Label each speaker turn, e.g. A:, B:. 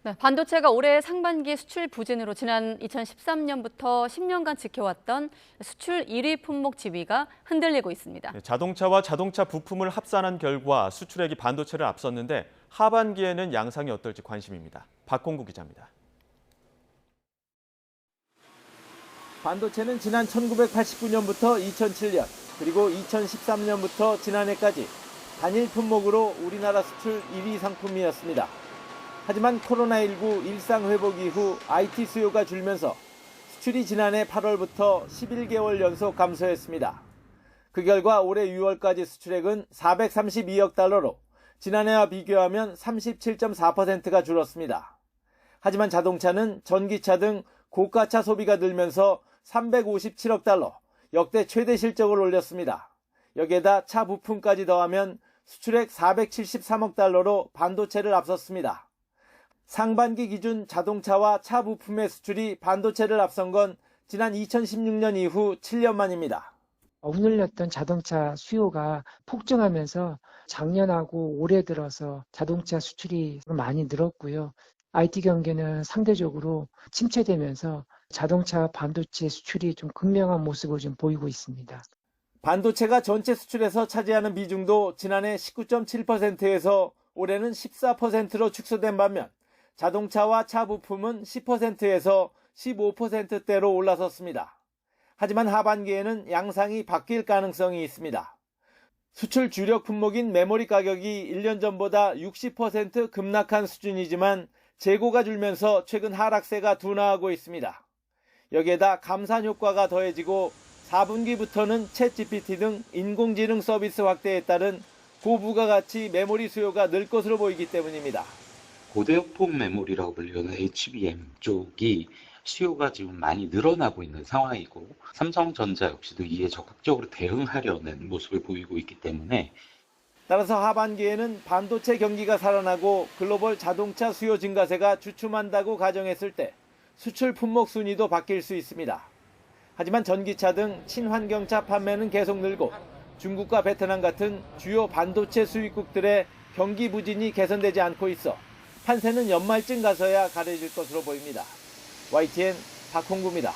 A: 네, 반도체가 올해 상반기 수출 부진으로 지난 2013년부터 10년간 지켜왔던 수출 1위 품목 지위가 흔들리고 있습니다.
B: 자동차와 자동차 부품을 합산한 결과 수출액이 반도체를 앞섰는데 하반기에는 양상이 어떨지 관심입니다. 박홍구 기자입니다.
C: 반도체는 지난 1989년부터 2007년 그리고 2013년부터 지난해까지 단일 품목으로 우리나라 수출 1위 상품이었습니다. 하지만 코로나19 일상 회복 이후 IT 수요가 줄면서 수출이 지난해 8월부터 11개월 연속 감소했습니다. 그 결과 올해 6월까지 수출액은 432억 달러로 지난해와 비교하면 37.4%가 줄었습니다. 하지만 자동차는 전기차 등 고가차 소비가 늘면서 357억 달러, 역대 최대 실적을 올렸습니다. 여기에다 차 부품까지 더하면 수출액 473억 달러로 반도체를 앞섰습니다. 상반기 기준 자동차와 차 부품의 수출이 반도체를 앞선 건 지난 2016년 이후 7년 만입니다.
D: 억눌렸던 자동차 수요가 폭증하면서 작년하고 올해 들어서 자동차 수출이 많이 늘었고요. IT 경기는 상대적으로 침체되면서 자동차 반도체 수출이 좀 극명한 모습을 좀 보이고 있습니다.
C: 반도체가 전체 수출에서 차지하는 비중도 지난해 19.7%에서 올해는 14%로 축소된 반면 자동차와 차 부품은 10%에서 15%대로 올라섰습니다. 하지만 하반기에는 양상이 바뀔 가능성이 있습니다. 수출 주력 품목인 메모리 가격이 1년 전보다 60% 급락한 수준이지만 재고가 줄면서 최근 하락세가 둔화하고 있습니다. 여기에다 감산 효과가 더해지고 4분기부터는 챗GPT 등 인공지능 서비스 확대에 따른 고부가가치 메모리 수요가 늘 것으로 보이기 때문입니다.
E: 고대역폭 메모리라고 불리는 HBM 쪽이 수요가 지금 많이 늘어나고 있는 상황이고 삼성전자 역시도 이에 적극적으로 대응하려는 모습을 보이고 있기 때문에
C: 따라서 하반기에는 반도체 경기가 살아나고 글로벌 자동차 수요 증가세가 주춤한다고 가정했을 때 수출 품목 순위도 바뀔 수 있습니다. 하지만 전기차 등 친환경차 판매는 계속 늘고 중국과 베트남 같은 주요 반도체 수입국들의 경기 부진이 개선되지 않고 있어 판세는 연말쯤 가서야 가려질 것으로 보입니다. YTN 박홍구입니다.